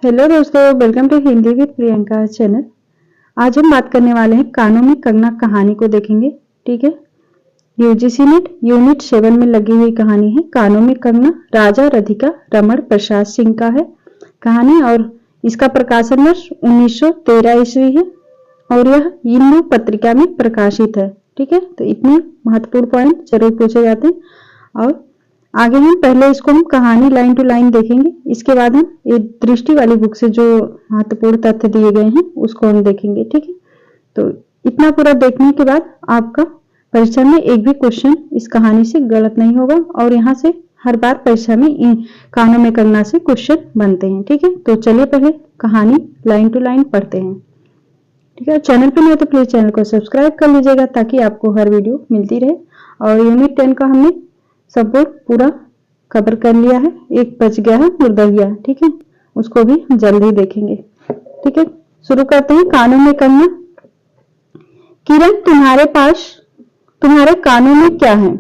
Hello दोस्तों, welcome to Hindi with Priyanka channel. आज हम बात करने वाले हैं कानों में कंगना कहानी को देखेंगे। ठीक है, यूजीसी नेट यूनिट 7 में लगी हुई कहानी है कानों में कंगना। राजा राधिका रमण प्रसाद सिंह का है कहानी और इसका प्रकाशन वर्ष 1913 ईस्वी है और यह हिंदू पत्रिका में प्रकाशित है। ठीक है, तो इतने महत्वपूर्ण पॉइंट जरूर पूछे जाते हैं और आगे हम पहले इसको हम कहानी लाइन टू लाइन देखेंगे। इसके बाद हम ये दृष्टि वाली बुक से जो महत्वपूर्ण तथ्य दिए गए हैं उसको हम देखेंगे। ठीक है, तो इतना पूरा देखने के बाद आपका परीक्षा में एक भी क्वेश्चन इस कहानी से गलत नहीं होगा और यहाँ से हर बार परीक्षा में इन कानों में कंगना से क्वेश्चन बनते हैं। ठीक है, तो चलिए पहले कहानी लाइन टू लाइन पढ़ते हैं। ठीक है, चैनल पर नहीं तो प्लीज चैनल को सब्सक्राइब कर लीजिएगा ताकि आपको हर वीडियो मिलती रहे। और यूनिट 10 का हमने सब पूरा कवर कर लिया है। एक बच गया है मुर्दहिया। ठीक है, उसको भी जल्दी देखेंगे। ठीक है, शुरू करते हैं कानों में कंगना। किरण, तुम्हारे कानों में क्या है?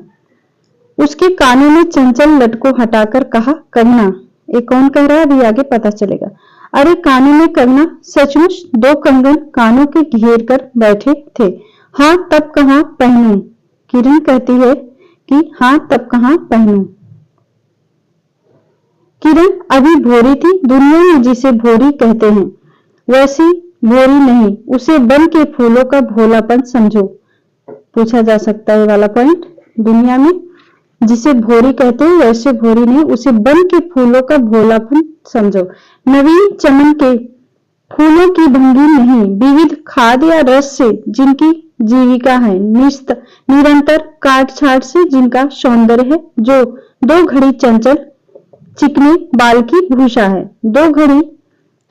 उसके कानों में चंचल लट को हटाकर कहा कंगना। ये कौन कह रहा है अभी आगे पता चलेगा। अरे कानों में कंगना, सचमुच 2 कंगन कानों के घेर कर बैठे थे। हाँ, तब कहाँ पहनूं? किरण कहती है कि हाँ, तब कहाँ पहनूं? किरण अभी भोरी थी। दुनिया में जिसे भोरी कहते हैं वैसी भोरी नहीं, उसे बन के फूलों का भोलापन समझो। पूछा जा सकता है वाला पॉइंट। दुनिया में जिसे भोरी कहते हैं वैसे भोरी नहीं, उसे बन के फूलों का भोलापन समझो। नवीन चमन के फूलों की भंगी नहीं, विविध खाद या रस से जिनकी जीविका है, निरंतर काट छाट से जिनका सौंदर्य है, जो 2 घड़ी चंचल चिकने बाल की भूषा है, 2 घड़ी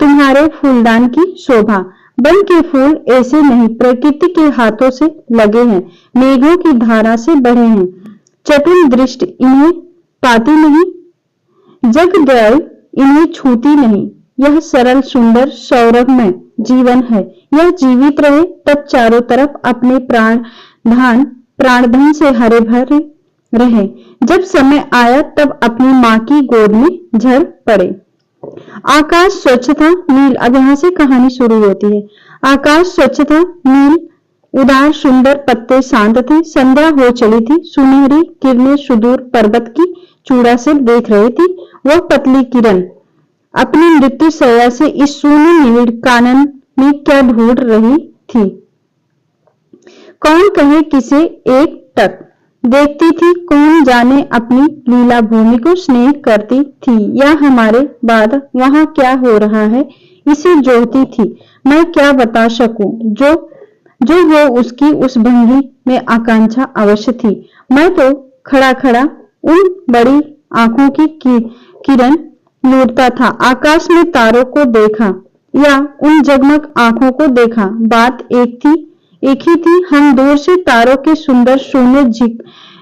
तुम्हारे फूलदान की शोभा। बन के फूल ऐसे नहीं, प्रकृति के हाथों से लगे हैं, मेघों की धारा से बढ़े हैं। चतुर दृष्टि इन्हें पाती नहीं, जग दयाल इन्हें छूती नहीं। यह सरल सुंदर सौरभमय जीवन है। यह जीवित रहे तब चारों तरफ अपने प्राणधन से हरे भरे रहे। जब समय आया तब अपनी माँ की गोद में झड़ पड़े। आकाश स्वच्छ था नील। अब यहाँ से कहानी शुरू होती है। आकाश स्वच्छ था नील, उदार सुंदर, पत्ते शांत थे। संध्या हो चली थी, सुनहरी किरणें सुदूर पर्वत की चूड़ा से देख रही थी। वह पतली किरण अपनी मृत्यु शैया से इस शून्य निविड़ कानन में क्या ढूंढ रही थी? कौन कहे किसे एक टक देखती थी, कौन जाने अपनी लीला भूमि को स्नेह करती थी या हमारे बाद वहां क्या हो रहा है इसे जोहती थी। मैं क्या बता सकूं, जो वो उसकी उस भंगी में आकांक्षा अवश्य थी। मैं तो खड़ा खड़ा उन बड़ी आंखों की किरण लूटता था। आकाश में तारों को देखा या उन जगमग आंखों को देखा, बात एक ही थी। हम दूर से तारों के सुंदर शून्य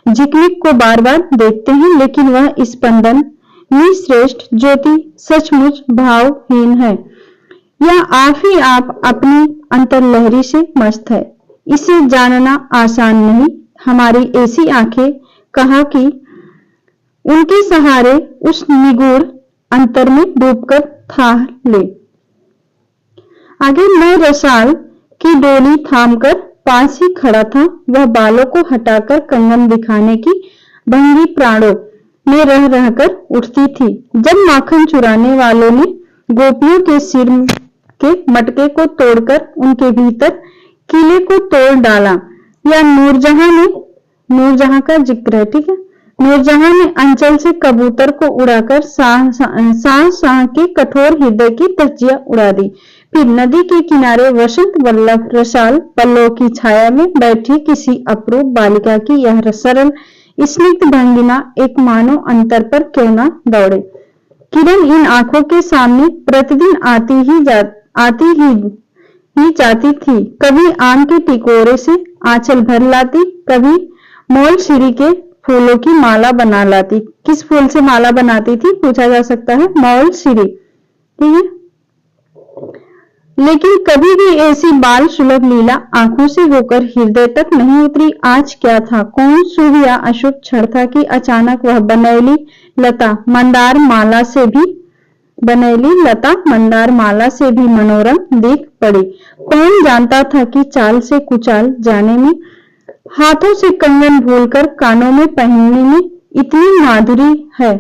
झिकमिक को बार बार देखते हैं, लेकिन वह स्पंदन निश्रेष्ठ ज्योति सचमुच भावहीन है या आप ही आप अपनी अंतर्लहरी से मस्त है। इसे जानना आसान नहीं। हमारी ऐसी आंखें कहा कि उनके सहारे उस निगूढ़ अंतर में डूबकर था ले। आगे मैं रसाल की डोली थामकर पास ही खड़ा था। वह बालों को हटाकर कंगन दिखाने की भंगी प्राणों में रह रहकर उठती थी। जब माखन चुराने वालों ने गोपियों के सिर के मटके को तोड़कर उनके भीतर किले को तोड़ डाला या नूरजहां का जिक्र है। ठीक है, नूरजहां ने अंचल से कबूतर को उड़ाकर शाह के कठोर हृदय की तज्जिया उड़ा दी। फिर नदी के किनारे वसंत वल्लभ रसाल पल्लव की छाया में बैठी किसी अपरूप बालिका की यह सरल स्निग्ध भंगिमा एक मानव अंतर पर क्यों न दौड़े। किरण इन आंखों के सामने प्रतिदिन आती ही जाती थी। कभी आम के टिकोरे से आंचल भर लाती, कभी मोल श्री के फूलों की माला बना लाती। किस फूल से माला बनाती थी पूछा जा सकता है, मौल श्री। ठीक है, लेकिन कभी भी ऐसी बाल सुलभ लीला आंखों से होकर हृदय तक नहीं उतरी। आज क्या था, कौन शुभ या अशुभ क्षण था कि अचानक वह बनैली लता मंदार माला से भी बनेली लता मंदार माला से भी मनोरम दिख पड़ी। कौन जानता था कि चाल से कुचाल जाने में, हाथों से कंगन भूलकर कानों में पहनने में इतनी माधुरी है।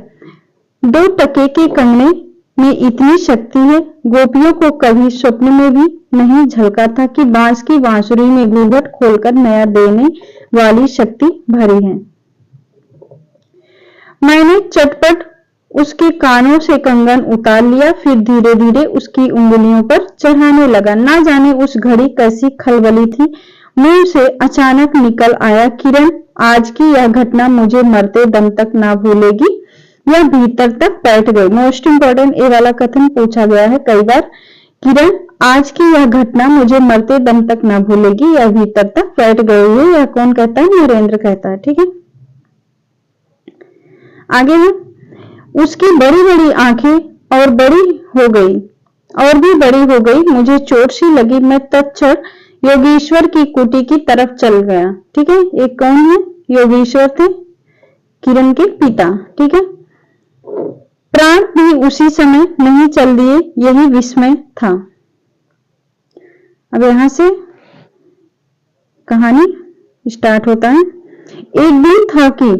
2 टके के कंगने में इतनी शक्ति है। गोपियों को कभी स्वप्न में भी नहीं झलका था कि बांस की बांसुरी में घूंघट खोलकर नया देने वाली शक्ति भरी है। मैंने चटपट उसके कानों से कंगन उतार लिया, फिर धीरे धीरे उसकी उंगलियों पर चढ़ाने लगा। ना जाने उस घड़ी कैसी खलबली थी। मुंह से अचानक निकल आया, किरण, आज की यह घटना मुझे मरते दम तक ना भूलेगी। यह भीतर तक बैठ गई। मोस्ट इंपॉर्टेंट ये वाला कथन पूछा गया है कई बार। किरण, आज की यह घटना मुझे मरते दम तक ना भूलेगी, यह भीतर तक बैठ गई है। यह कौन कहता है? नरेंद्र कहता है। ठीक है, आगे है, उसकी बड़ी बड़ी आंखें और बड़ी हो गई, और भी बड़ी हो गई। मुझे चोट सी लगी। मैं तत्क्षण योगेश्वर की कुटी की तरफ चल गया। ठीक है, एक कौन है? योगेश्वर थे, किरण के पिता। ठीक है, प्राण भी उसी समय नहीं चल दिए, यही विस्मय था। अब यहां से कहानी स्टार्ट होता है। एक दिन था कि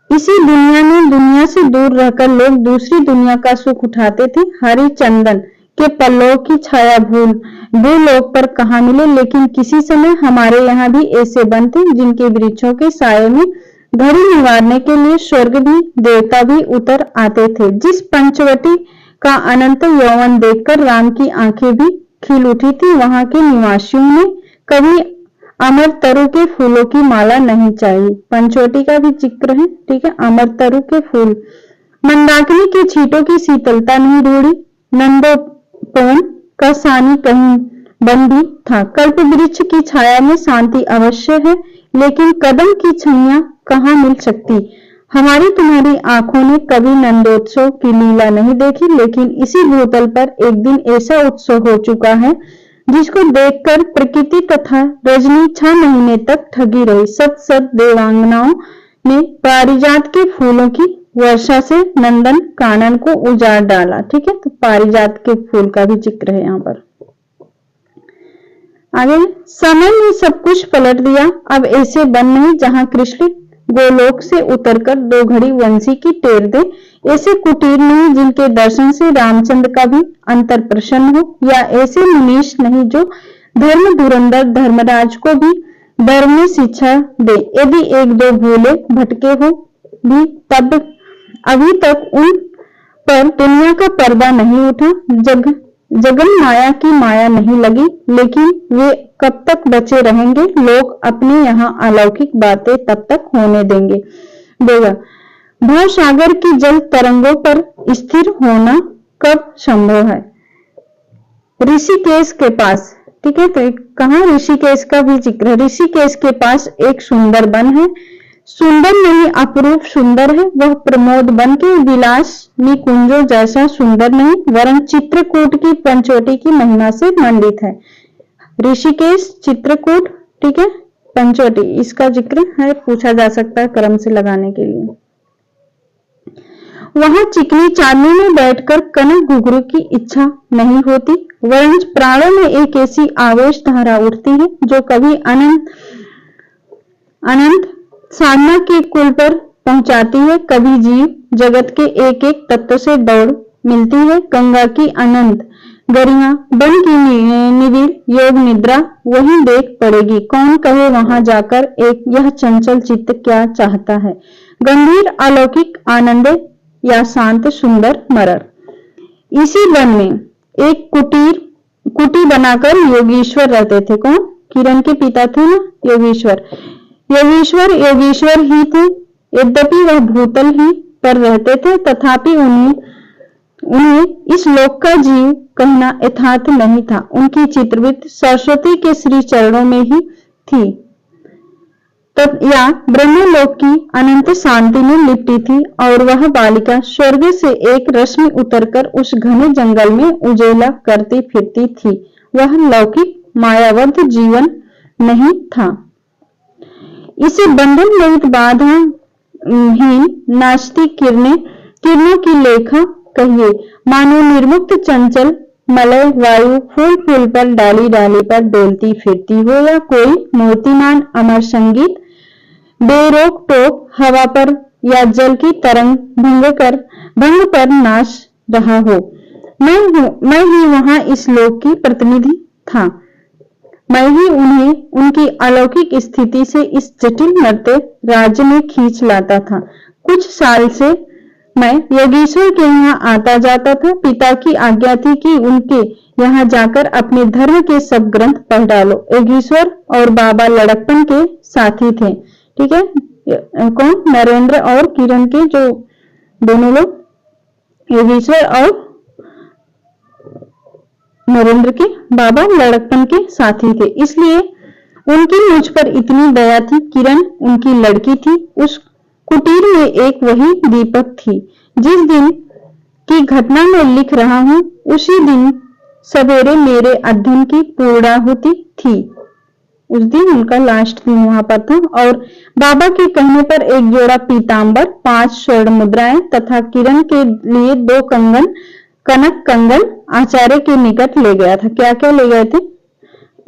इसी दुनिया में दुनिया से दूर रहकर लोग दूसरी दुनिया का सुख उठाते थे। हरी चंदन के पल्लवों की छाया भूल भूलोक पर कहाँ मिले, लेकिन किसी समय हमारे यहाँ भी ऐसे वन थे जिनके वृक्षों के साये में घड़ी निवारने के लिए स्वर्ग भी देवता भी उतर आते थे। जिस पंचवटी का अनंत यौवन देखकर राम की आंखें भी खिल उठी थी, वहां के निवासियों ने कभी अमर तरु के फूलों की माला नहीं चाहिए। पंचवटी का भी जिक्र है। ठीक है, अमर तरु के फूल, मंदाकिनी के छींटों की शीतलता नहीं ढूंढी। नंदोपवन का सानी कहीं बंद भी था। कल्प वृक्ष की छाया में शांति अवश्य है, लेकिन कदम की छैया कहाँ मिल सकती। हमारी तुम्हारी आंखों ने कभी नंदोत्सव की लीला नहीं देखी, लेकिन इसी भूतल पर एक दिन ऐसा उत्सव हो चुका है जिसको देखकर प्रकृति तथा रजनी 6 महीने तक ठगी रही। सत सत देवांगनाओं ने पारिजात के फूलों की वर्षा से नंदन कानन को उजाड़ डाला। ठीक है, तो पारिजात के फूल का भी जिक्र है यहाँ पर। आगे, समय ने सब कुछ पलट दिया। अब ऐसे वन नहीं जहां कृष्ण गोलोक से उतरकर 2 घड़ी वंशी की टेर दे। ऐसे कुटीर नहीं जिनके दर्शन से रामचंद्र का भी अंतर प्रसन्न हो, या ऐसे मुनीष नहीं जो धर्म धुरंधर धर्मराज को भी धर्म में शिक्षा दे। यदि 1-2 भूले भटके हो भी, तब अभी तक उन पर दुनिया का पर्दा नहीं उठा, जगन माया की माया नहीं लगी, लेकिन वे कब तक बचे रहेंगे? लोग अपने यहाँ अलौकिक बातें तब तक होने देगा। भव सागर की जल तरंगों पर स्थिर होना कब संभव है? ऋषिकेश के पास। ठीक है, तो कहाँ? ऋषिकेश का भी जिक्र है। ऋषिकेश के पास एक सुंदर वन है। सुंदर नहीं, अपरूप सुंदर है। वह प्रमोद वन के विलास निकुंजों जैसा सुंदर नहीं, वरन चित्रकूट की पंचवटी की महिमा से मंडित है। ऋषिकेश, चित्रकूट, ठीक है, पंचवटी, इसका जिक्र है, पूछा जा सकता है क्रम से लगाने के लिए। वहां चिकनी चांदनी में बैठकर कनक घुघरू की इच्छा नहीं होती, वरन प्राणों में एक ऐसी आवेश धारा उठती है जो कभी अनंत साधना के कुल पर पहुंचाती है, कभी जीव जगत के एक एक तत्व से दौड़ मिलती है। गंगा की अनंत गरिमा, बन की निविड़ योग निद्रा वहीं देख पड़ेगी। कौन कहे वहां जाकर एक यह चंचल चित्त क्या चाहता है? गंभीर अलौकिक आनंद या शांत सुंदर मरर। इसी वन में एक कुटी बनाकर योगेश्वर रहते थे। कौन? किरण के पिता थे ना, योगेश्वर ही थे। यद्यपि वह भूतल ही पर रहते थे, तथापि उन्हें इस लोक का जीव कहना यथार्थ नहीं था। उनकी चित्रवृत्ति सरस्वती के श्री चरणों में ही थी, तब या ब्रह्मलोक की अनंत शांति में लिपटी थी, और वह बालिका स्वर्ग से एक रश्मि उतरकर उस घने जंगल में उजेला करती फिरती थी। वह लौकिक मायाबद्ध जीवन नहीं था। इसे बंधन रहित बाधाहीन नाचती किरणों की लेखा कहिए, मानो निर्मुक्त चंचल मलय वायु फूल फूल पर डाली डाली पर डोलती फिरती हो, या कोई मूर्तिमान अमर संगीत बेरोक टोक हवा पर या जल की तरंग भंग पर नाच रहा हो। मैं ही वहां इस लोक की प्रतिनिधि था। मैं ही उन्हें उनकी अलौकिक स्थिति से इस जटिल मर्त्य राज्य में खींच लाता था। कुछ साल से मैं योगेश्वर के यहाँ आता जाता था। पिता की आज्ञा थी कि उनके यहाँ जाकर अपने धर्म के सब ग्रंथ पढ़ डालो। योगेश्वर और बाबा लड़कपन के साथी थे। ठीक है, कौन? नरेंद्र और किरण के जो दोनों लोग योगेश्वर और नरेंद्र के बाबा लड़कपन के साथी थे, इसलिए उनकी मुझ पर इतनी दया थी। किरण उनकी लड़की थी। उस कुटीर में एक वही दीपक थी। जिस दिन की घटना मैं लिख रहा हूं, उसी दिन सवेरे मेरे अध्ययन की पूर्णाहुति थी। उस दिन उनका लास्ट दिन वहां पर था और बाबा के कहने पर एक जोड़ा पीतांबर, 5 स्वर्ण मुद्राएं तथा किरण के लिए 2 कनक कंगन आचार्य के निकट ले गया था। क्या क्या ले गए थे?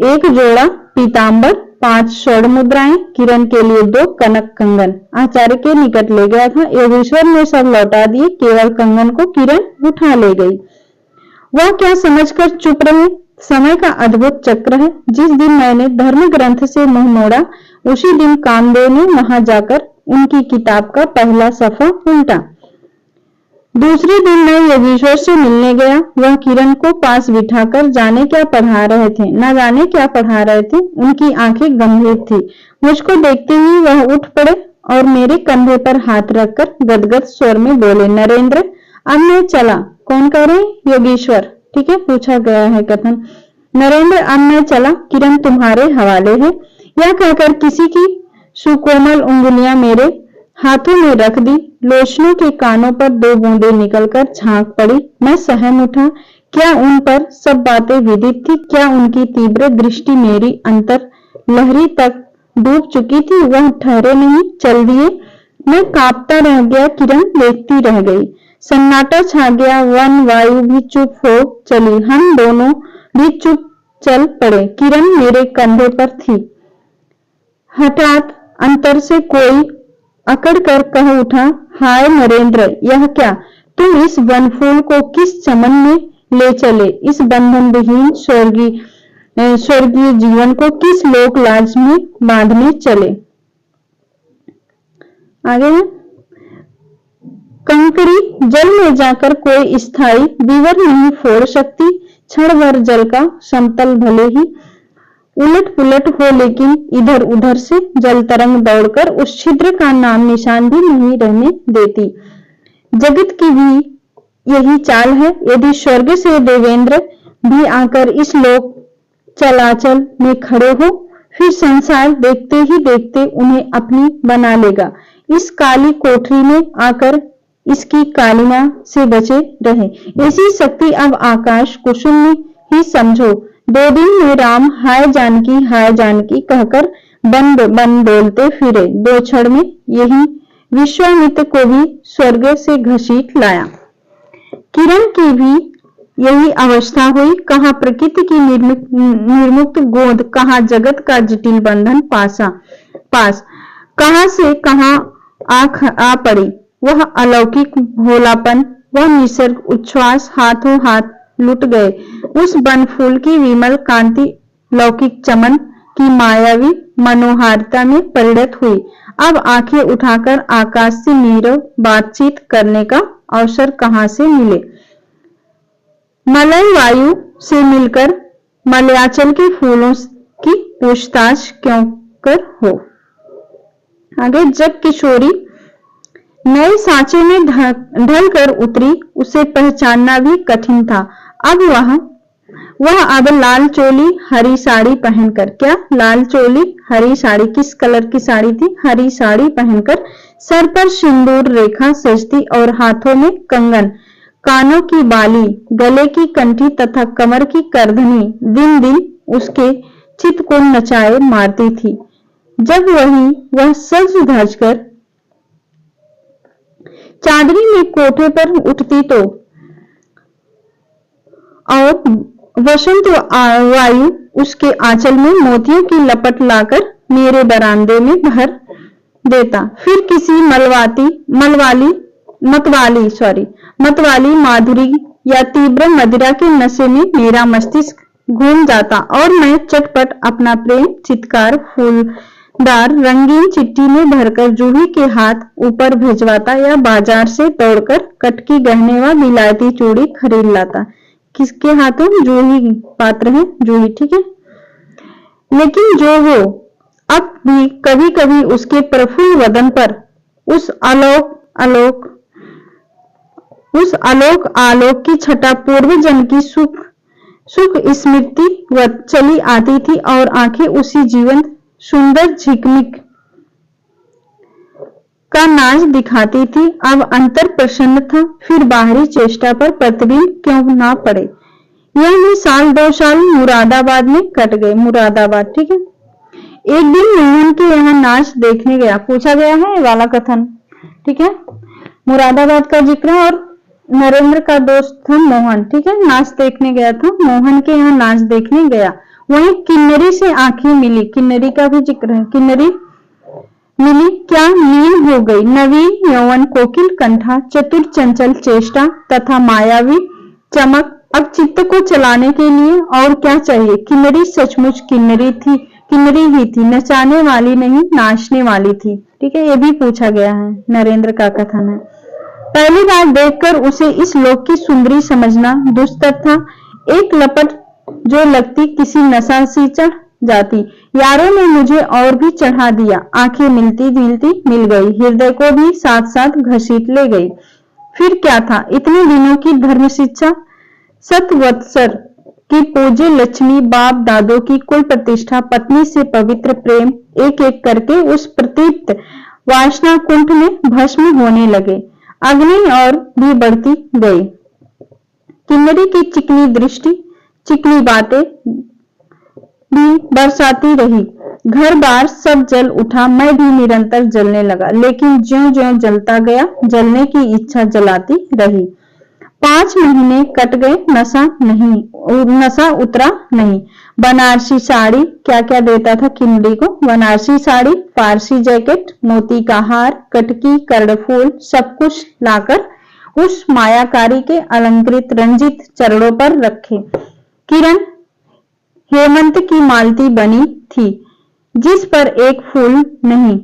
एक जोड़ा पीतांबर, 5 स्वर्ण मुद्राएं, किरण के लिए 2 कनक कंगन आचार्य के निकट ले गया था। योगेश्वर ने सब लौटा दिए, केवल कंगन को किरण उठा ले गई। वह क्या समझकर चुप रहे? समय का अद्भुत चक्र है। जिस दिन मैंने धर्म ग्रंथ से मुंह मोड़ा, उसी दिन कामदेव ने वहां जाकर उनकी किताब का पहला सफा उल्टा। दूसरे दिन मैं योगेश्वर से मिलने गया। वह किरण को पास बिठाकर जाने क्या पढ़ा रहे थे, न जाने क्या पढ़ा रहे थे। उनकी आंखें गंभीर थी। मुझको देखते ही वह उठ पड़े और मेरे कंधे पर हाथ रखकर गदगद स्वर में बोले, नरेंद्र अब मैं चला। कौन कह रहे? योगेश्वर। ठीक है, पूछा गया है कथन। नरेंद्र अब मैं चला, किरण तुम्हारे हवाले है। यह कहकर किसी की सुकोमल उंगलियां मेरे हाथों में रख दी। लोचनों के कानों पर 2 बूंदें निकलकर झांक पड़ी। मैं सहम उठा। क्या उन पर सब बातें विदित थी? क्या उनकी तीव्र दृष्टि मेरी अंतर लहरी तक डूब चुकी थी? वह ठहरे नहीं, चल दिए। मैं कांपता रह गया, किरण देखती रह गई। सन्नाटा छा गया। वन वायु भी चुप हो चली। हम दोनों भी चुप चल पड़े। किरण मेरे कंधे पर थी। हठात अंतर से कोई अकड़ कर कह उठा, हाय नरेंद्र, यह क्या? तुम इस वनफूल को किस चमन में ले चले? इस बंधन विहीन स्वर्गीय जीवन को किस लोक लाज में बांधने चले? आगे है, कंकड़ी जल में जाकर कोई स्थायी विवर नहीं फोड़ सकती। क्षण भर जल का समतल भले ही उलट पुलट हो, लेकिन इधर उधर से जल तरंग दौड़कर उस छिद्र का नाम निशान भी नहीं रहने देती। जगत की भी यही चाल है। यदि स्वर्ग से देवेंद्र भी आकर इस लोक चलाचल में खड़े हो, फिर संसार देखते ही देखते उन्हें अपनी बना लेगा। इस काली कोठरी में आकर इसकी कालिमा से बचे रहे। ऐसी शक्ति अब आकाश कुसुम में ही समझो। 2 दिन में राम हाय जानकी कहकर बन बन बोलते फिरे। 2 क्षण में यही विश्वामित्र को भी स्वर्ग से घसीट लाया। किरण की भी यही अवस्था हुई। कहाँ प्रकृति की निर्मुक्त गोद, कहाँ जगत का जटिल बंधन पास कहाँ से कहाँ आ पड़ी। वह अलौकिक भोलापन, वह निसर्ग उच्छ्वास हाथों हाथ लुट गए। उस वन फूल की विमल कांति लौकिक चमन की मायावी मनोहारिता में परिणत हुई। अब आंखें उठाकर आकाश से नीरव बातचीत करने का अवसर कहां से मिले? मलय वायु से मिलकर मलयाचल के फूलों की पूछताछ क्यों कर हो? आगे, जब किशोरी नए सांचे में ढल कर उतरी, उसे पहचानना भी कठिन था। अब वह अब लाल चोली हरी साड़ी पहनकर, क्या लाल चोली हरी साड़ी, किस कलर की साड़ी थी? हरी साड़ी पहनकर, सर पर सिंदूर रेखा सजती और हाथों में कंगन, कानों की बाली, गले की कंठी तथा कमर की करधनी दिन दिन उसके चित्त को नचाए मारती थी। जब वह सज धज कर चादरी में कोठे पर उठती तो और वसंत वायु उसके आंचल में मोतियों की लपट लाकर मेरे बरामदे में भर देता। फिर किसी मतवाली माधुरी या तीव्र मदिरा के नशे में मेरा मस्तिष्क घूम जाता और मैं चटपट अपना प्रेम चित्कार फूलदार रंगीन चिट्ठी में भरकर जूही के हाथ ऊपर भिजवाता या बाजार से तोड़कर कटकी गहने व विलायती चूड़ी खरीद लाता। किसके हाथों? जूही पात्र है, जूही, ठीक है। लेकिन जो हो, अब भी कभी कभी उसके प्रफुल्ल वदन पर उस आलोक की छटा पूर्व जन्म की सुख स्मृति चली आती थी और आंखें उसी जीवंत सुंदर झिकमिक का नाच दिखाती थी। अब अंतर प्रसन्न था, फिर बाहरी चेष्टा पर प्रतिबिंब क्यों ना पड़े। यह भी 1-2 साल मुरादाबाद में कट गए। मुरादाबाद, ठीक है। एक दिन मोहन के यहाँ नाच देखने गया। पूछा गया है ये वाला कथन, ठीक है। मुरादाबाद का जिक्र है और नरेंद्र का दोस्त था मोहन, ठीक है। नाच देखने गया था, मोहन के यहाँ नाच देखने गया। वहीं किन्नरी से आंखें मिली। किन्नरी का भी जिक्र है। किन्नरी मिली, क्या लीन हो गई। नवीन यौवन, कोकिल कंठा, चतुर चंचल चेष्टा तथा मायावी चमक। अब चित्त को चलाने के लिए और क्या चाहिए। किन्नरी सचमुच किन्नरी ही थी, नचाने वाली नहीं, नाचने वाली थी, ठीक है। ये भी पूछा गया है, नरेंद्र का कथन है। पहली बार देखकर उसे इस लोक की सुंदरी समझना दुस्तर था। एक लपट जो लगती किसी नशा सी चढ़ जाती। यारों ने मुझे और भी चढ़ा दिया। आंखें मिलती मिलती मिल गई, हृदय को भी साथ साथ घसीट ले गई। फिर क्या था, इतने दिनों की धर्म शिक्षा, 7 वत्सर की पूज्य लक्ष्मी, बाप दादों की कुल प्रतिष्ठा, पत्नी से पवित्र प्रेम, एक एक करके उस प्रतीप्त वासना कुंठ में भस्म होने लगे। अग्नि और भी बढ़ती गई। किन्नरी की चिकनी दृष्टि, चिकनी बातें भी बरसाती रही। घर बार सब जल उठा, मैं भी निरंतर जलने लगा। लेकिन ज्यों-ज्यों जलता गया, जलने की इच्छा जलाती रही। 5 महीने कट गए, नशा उतरा नहीं। बनारसी साड़ी, क्या क्या देता था किन्नरी को। बनारसी साड़ी, फारसी जैकेट, मोती का हार, कटकी, कर्णफूल, सब कुछ लाकर उस मायाकारी के अलंकृत रंजित चरणों पर रखे। किरण हेमंत की मालती बनी थी, जिस पर एक फूल नहीं,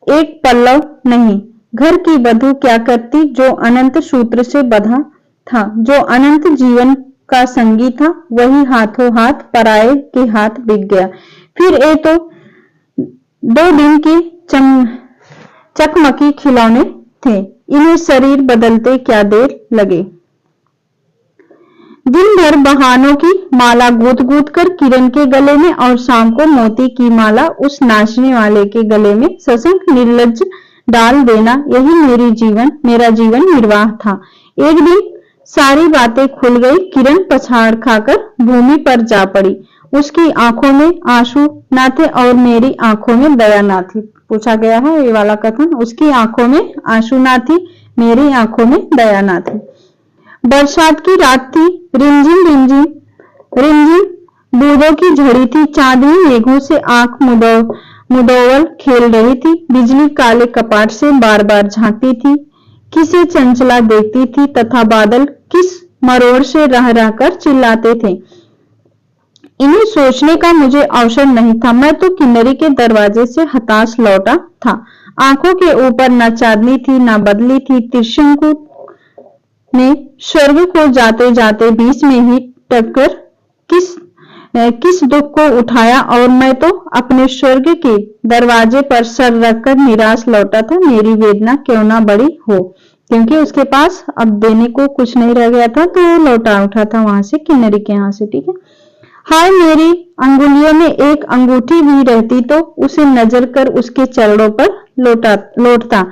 एक पल्लव नहीं। घर की वधू क्या करती, जो अनंत सूत्र से बंधा था, जो अनंत जीवन का संगी था, वही हाथों हाथ पराये के हाथ बिक गया। फिर ये तो 2 दिन की चकमकी खिलौने थे, इन्हें शरीर बदलते क्या देर लगे। दिन भर बहानों की माला गूंथ गूंथ कर किरण के गले में और शाम को मोती की माला उस नाचने वाले के गले में सशंक निर्लज्ज डाल देना, यही मेरा जीवन निर्वाह था। एक दिन सारी बातें खुल गई। किरण पछाड़ खाकर भूमि पर जा पड़ी। उसकी आंखों में आंसू ना थे और मेरी आंखों में दया ना थी। पूछा गया है ये वाला कथन। उसकी आंखों में आंसू ना थी, मेरी आंखों में दया ना थी। बरसात की रात थी, रिमझिम रिमझिम रिमझिम बूंदों की झड़ी थी। चांदनी मेघों से आंख मुदोवल खेल रही थी। बिजली काले कपाट से बार बार झांकती थी, किसे चंचला देखती थी तथा बादल किस मरोड़ से रह रहकर चिल्लाते थे। इन्हें सोचने का मुझे अवसर नहीं था। मैं तो किन्नरी के दरवाजे से हताश लौटा था। आंखों के ऊपर न चांदनी थी, न बदली थी। त्रिशंकु ने स्वर्ग को जाते जाते बीच में ही टक्कर किस दुख को उठाया और मैं तो अपने स्वर्ग के दरवाजे पर सर रखकर निराश लौटा था। मेरी वेदना क्यों ना बड़ी हो, क्योंकि उसके पास अब देने को कुछ नहीं रह गया था, तो वो लौटा उठा था वहां से, किन्नरी के यहाँ से, ठीक है। हाय, मेरी अंगुलियों में एक अंगूठी भी रहती तो उसे नजर कर उसके चरणों पर लौटता।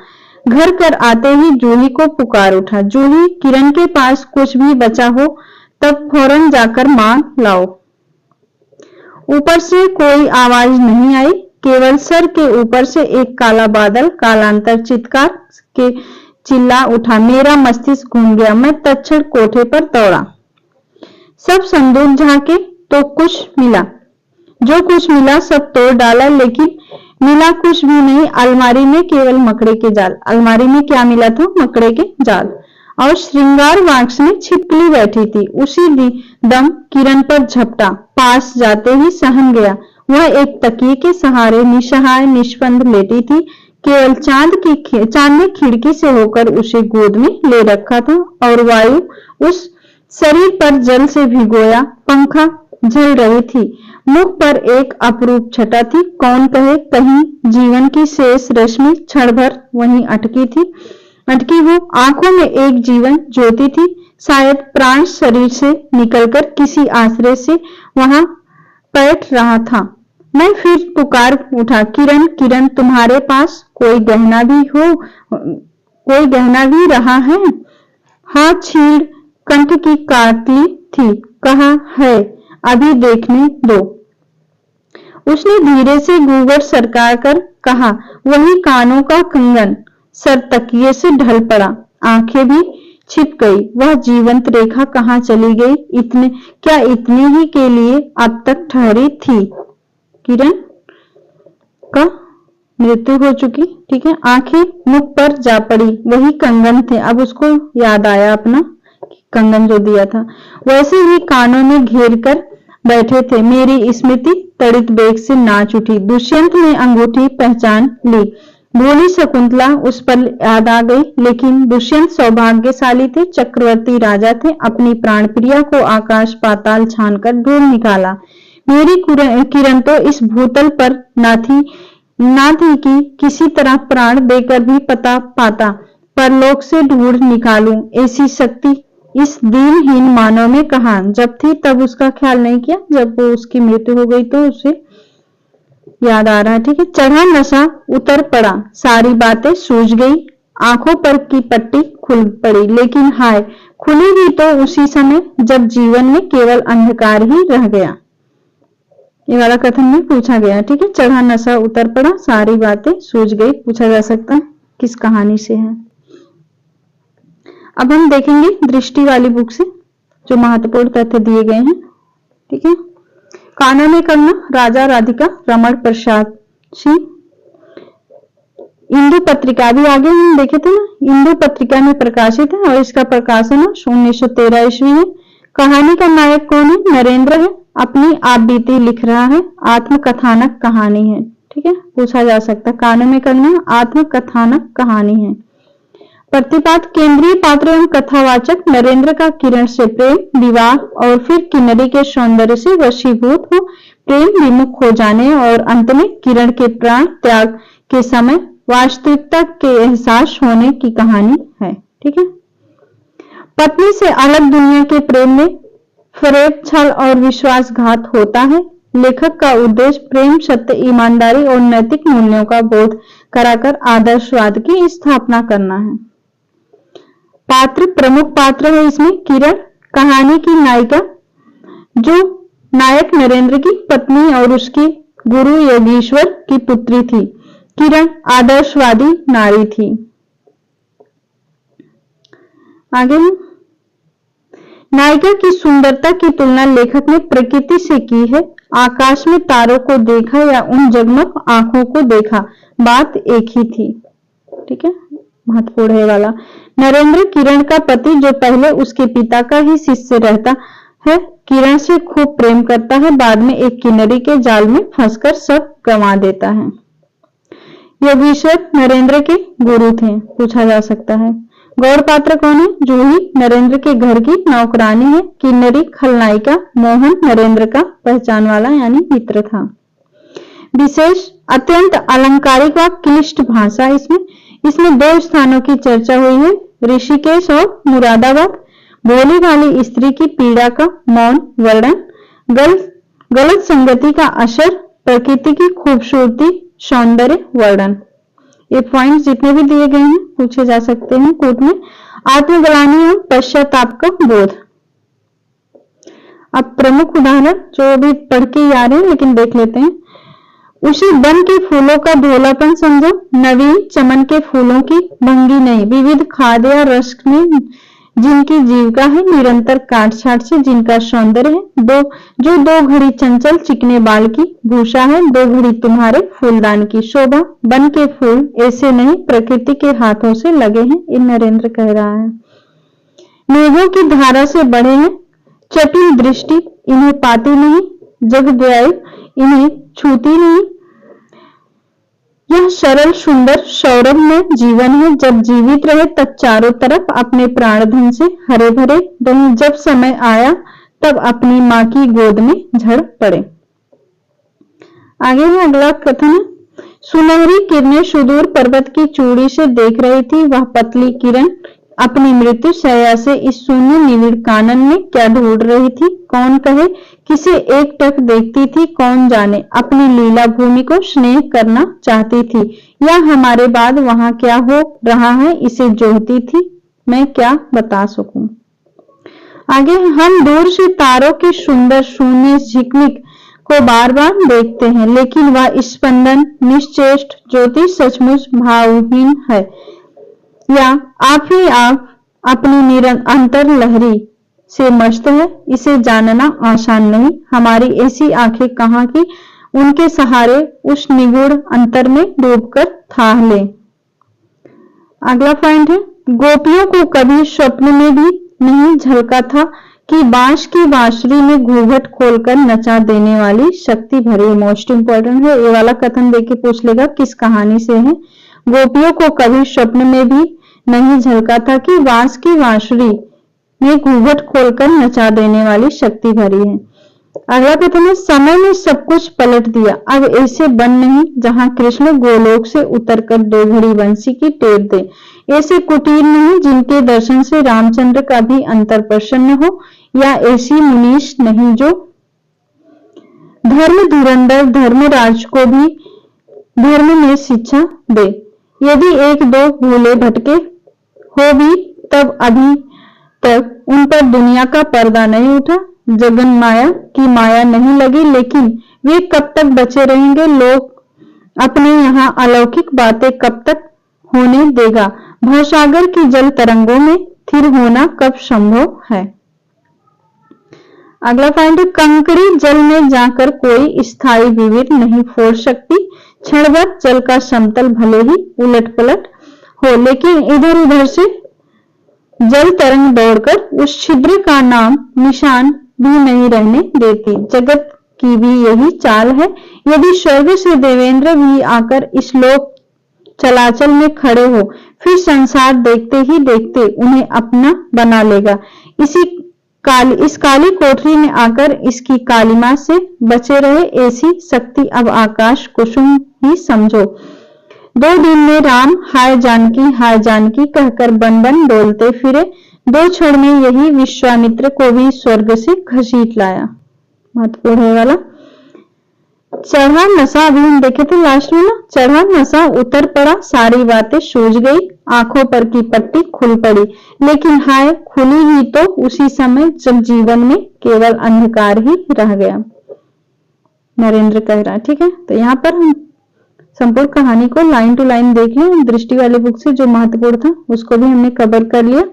घर कर आते ही जूही को पुकार उठा। जूही, किरण के पास कुछ भी बचा हो तब फौरन जाकर मांग लाओ। ऊपर से कोई आवाज नहीं आई, केवल सर के ऊपर से एक काला बादल कालांतर चित्कार के चिल्ला उठा। मेरा मस्तिष्क घूम गया। मैं तत्क्षण कोठे पर दौड़ा। सब संदूक झांके तो कुछ मिला, जो कुछ मिला सब तोड़ डाला, लेकिन मिला कुछ भी नहीं। अलमारी में केवल मकड़े के जाल। अलमारी में क्या मिला था? मकड़े के जाल। और श्रृंगार वाक्स में छिपकली बैठी थी। उसी दम किरण पर झपटा, पास जाते ही सहम गया। वह एक तकिए के सहारे निसहाय निष्पन्द लेटी थी। केवल चांद ने खिड़की से होकर उसे गोद में ले रखा था और वायु उस शरीर पर जल से भिगोया पंखा झल रही थी। मुख पर एक अपरूप छटा थी। कौन कहे कहीं जीवन की शेष रश्मि क्षण भर वहीं अटकी हो। आंखों में एक जीवन ज्योति थी। शायद प्राण शरीर से निकलकर किसी आश्रय से वहां बैठ रहा था। मैं फिर पुकार उठा, किरण किरण, तुम्हारे पास कोई गहना भी रहा है? हाथ छीड़ कंठ की काटली थी। कहा है, अभी देखने दो। उसने धीरे से घूंघट सरका कर कहा, वही कानों का कंगन। सर तकिए से ढल पड़ा, आंखें भी छिप गई। वह जीवंत रेखा कहाँ चली गई? इतने ही के लिए अब तक ठहरी थी। किरण का मृत्यु हो चुकी, ठीक है। आंखें मुख पर जा पड़ी, वही कंगन थे। अब उसको याद आया अपना कंगन जो दिया था। वैसे ही कानों में घेर कर बैठे थे। मेरी स्मृति तड़ित बेग से नाच उठी। दुष्यंत ने अंगूठी पहचान ली। भोली शकुंतला उस पर याद आ गई। लेकिन दुष्यंत सौभाग्यशाली थे, चक्रवर्ती राजा थे। अपनी प्राण प्रिया को आकाश पाताल छान कर ढूंढ निकाला। मेरी किरण तो इस भूतल पर न थी कि किसी तरह प्राण देकर भी पता पाता, परलोक से ढूंढ निकालूं। ऐसी शक्ति इस दीनहीन मानव में कहा। जब थी तब उसका ख्याल नहीं किया, जब वो उसकी मृत्यु हो गई तो उसे याद आ रहा है, ठीक है। चढ़ा नशा उतर पड़ा, सारी बातें सूझ गई। आंखों पर की पट्टी खुल पड़ी, लेकिन हाय, खुली भी तो उसी समय जब जीवन में केवल अंधकार ही रह गया। ये वाला कथन में पूछा गया, ठीक है। चढ़ा नशा उतर पड़ा, सारी बातें सूझ गई। पूछा जा सकता है किस कहानी से है। अब हम देखेंगे दृष्टि वाली बुक से जो महत्वपूर्ण तथ्य दिए गए हैं, ठीक है। कानों में कंगना, राजा राधिका, रमण प्रसाद सिंह। इंदु पत्रिका भी आगे हम देखे थे ना, इंदु पत्रिका में प्रकाशित है और इसका प्रकाशन 1913 ईस्वी में। कहानी का नायक कौन है? नरेंद्र है। अपनी आप बीती लिख रहा है। आत्मकथानक कहानी है, ठीक है। पूछा जा सकता है कानों में कंगना आत्मकथानक कहानी है। प्रतिपाद, केंद्रीय पात्र एवं कथावाचक नरेंद्र का किरण से प्रेम, विवाह और फिर किन्नरी के सौंदर्य से वशीभूत हो प्रेम विमुख हो जाने और अंत में किरण के प्राण त्याग के समय वास्तविकता के एहसास होने की कहानी है, ठीक है। पत्नी से अलग दुनिया के प्रेम में फरेब, छल और विश्वासघात होता है। लेखक का उद्देश्य प्रेम, सत्य, ईमानदारी और नैतिक मूल्यों का बोध कराकर आदर्शवाद की स्थापना करना है। पात्र, प्रमुख पात्र है इसमें किरण, कहानी की नायिका, जो नायक नरेंद्र की पत्नी और उसकी गुरु योगीश्वर की पुत्री थी। किरण आदर्शवादी नारी थी। आगे नायिका की सुंदरता की तुलना लेखक ने प्रकृति से की है। आकाश में तारों को देखा या उन जगमग आंखों को देखा, बात एक ही थी, ठीक है। महत्वपूर्ण है वाला। नरेंद्र किरण का पति, जो पहले उसके पिता का ही शिष्य रहता है, किरण से खूब प्रेम करता है, बाद में एक किन्नरी के जाल में फंसकर सब गंवा देता है। योगीश्वर नरेंद्र के गुरु थे। पूछा जा सकता है गौर पात्र कौन है? जूही नरेंद्र के घर की नौकरानी है। किन्नरी खलनायिका, मोहन नरेंद्र का पहचान वाला यानी मित्र था। विशेष, अत्यंत अलंकारिक व क्लिष्ट भाषा इसमें दो स्थानों की चर्चा हुई है, ऋषिकेश और मुरादाबाद। भोली भाली स्त्री की पीड़ा का मौन वर्णन, गलत संगति का असर, प्रकृति की खूबसूरती, सौंदर्य वर्णन। ये पॉइंट जितने भी दिए गए हैं पूछे जा सकते हैं कोर्ट में। आत्मग्लानि और पश्चाताप का बोध। अब प्रमुख उदाहरण जो अभी पढ़ के आ रहे हैं लेकिन देख लेते हैं। उसी वन के फूलों का धोलापन समझो, नवीन चमन के फूलों की भंगी नहीं, विविध खाद या रस में जिनकी जीविका है निरंतर काट छाट से, जिनका सौंदर्य है जो 2 घड़ी चंचल चिकने बाल की भूषा है, 2 घड़ी तुम्हारे फूलदान की शोभा, बन के फूल ऐसे नहीं प्रकृति के हाथों से लगे हैं। ये नरेंद्र कह रहा है। मेघों की धारा से बढ़े हैं, चटुल दृष्टि इन्हें पाती नहीं, जग व्याय इन्हें छूती नहीं। यह सरल सुंदर सौरभ में जीवन है, जब जीवित रहे तब चारों तरफ अपने प्राणधन से हरे भरे रहे, जब समय आया तब अपनी माँ की गोद में झड़ पड़े। आगे है अगला कथन है, सुनहरी किरणें सुदूर पर्वत की चूड़ी से देख रही थी, वह पतली किरण अपनी मृत्यु शैया से इस शून्य निविड़ कानन में क्या ढूंढ रही थी, कौन कहे किसे एक टक देखती थी, कौन जाने अपनी लीला भूमि को स्नेह करना चाहती थी, या हमारे बाद वहां क्या हो रहा है इसे जोहती थी, मैं क्या बता सकूं। आगे हम दूर से तारों के सुंदर शून्य झिकमिक को बार बार देखते हैं, लेकिन वह स्पंदन निश्चेष्ट ज्योति सचमुच भावहीन है, या आप ही आप अपनी निरंतर लहरी से मस्त है, इसे जानना आसान नहीं। हमारी ऐसी आंखें कहां की उनके सहारे उस निगूढ़ अंतर में डूबकर थाह ले। अगला पॉइंट है, गोपियों को कभी स्वप्न में भी नहीं झलका था कि बांस की बांसुरी में घूंघट खोलकर नचा देने वाली शक्ति भरी। मोस्ट इंपॉर्टेंट है, ये वाला कथन देके पूछ लेगा किस कहानी से है। गोपियों को कभी स्वप्न में भी नहीं झलका था कि बांस की बांसुरी में घूंघट खोलकर नचा देने वाली शक्ति भरी है। अगला कथन है, समय ने सब कुछ पलट दिया, अब ऐसे वन नहीं जहां कृष्ण गोलोक से उतरकर 2 घड़ी बंसी की टेप दे, ऐसे कुटीर नहीं जिनके दर्शन से रामचंद्र का भी अंतर प्रसन्न हो, या ऐसी मुनीश नहीं जो धर्म धुरंधर धर्मराज को भी धर्म में शिक्षा दे। यदि 1-2 भूले भटके हो भी तब अभी तक उन पर दुनिया का पर्दा नहीं उठा, जगन माया की माया नहीं लगी, लेकिन वे कब तक बचे रहेंगे, लोग अपने यहाँ अलौकिक बातें कब तक होने देगा, भवसागर की जल तरंगों में स्थिर होना कब संभव है। अगला पॉइंट, कंकड़ी जल में जाकर कोई स्थायी विविध नहीं फोड़ सकती, क्षण भर जल का समतल भले ही उलट पलट हो, लेकिन इधर उधर से जल तरंग दौड़कर उस छिद्र का नाम निशान भी नहीं रहने देती। जगत की भी यही चाल है, यदि स्वर्ग से देवेंद्र भी आकर इस लोक चलाचल में खड़े हो, फिर संसार देखते ही देखते उन्हें अपना बना लेगा। इस काली कोठरी में आकर इसकी कालिमा से बचे रहे, ऐसी शक्ति अब आकाश कुसुम ही समझो। 2 दिन में राम हाय जानकी कहकर बन बन डोलते फिरे, 2 क्षण में यही विश्वामित्र को भी स्वर्ग से घसीट लाया। महत्वपूर्ण है वाला। चढ़ा नशा, अभी हम देखे थे लास्ट में ना, चढ़ा नशा उतर पड़ा, सारी बातें सूझ गई, आंखों पर की पट्टी खुल पड़ी, लेकिन हाय खुली ही तो उसी समय जब जीवन में केवल अंधकार ही रह गया। नरेंद्र कह रहा है, ठीक है। तो यहाँ पर हम संपूर्ण कहानी को लाइन टू लाइन देख लिया, दृष्टि वाले बुक से जो महत्वपूर्ण था उसको भी हमने कवर कर लिया।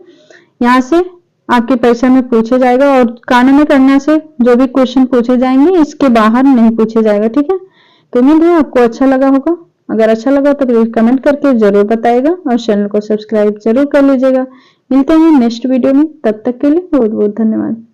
यहाँ से आपके परीक्षा में पूछे जाएगा, और कानों में करने से जो भी क्वेश्चन पूछे जाएंगे इसके बाहर नहीं पूछे जाएगा, ठीक है। तो उम्मीद है आपको अच्छा लगा होगा। अगर अच्छा लगा तो प्लीज कमेंट करके जरूर बताएगा, और चैनल को सब्सक्राइब जरूर कर लीजिएगा। मिलते हैं नेक्स्ट वीडियो में, तब तक के लिए बहुत बहुत धन्यवाद।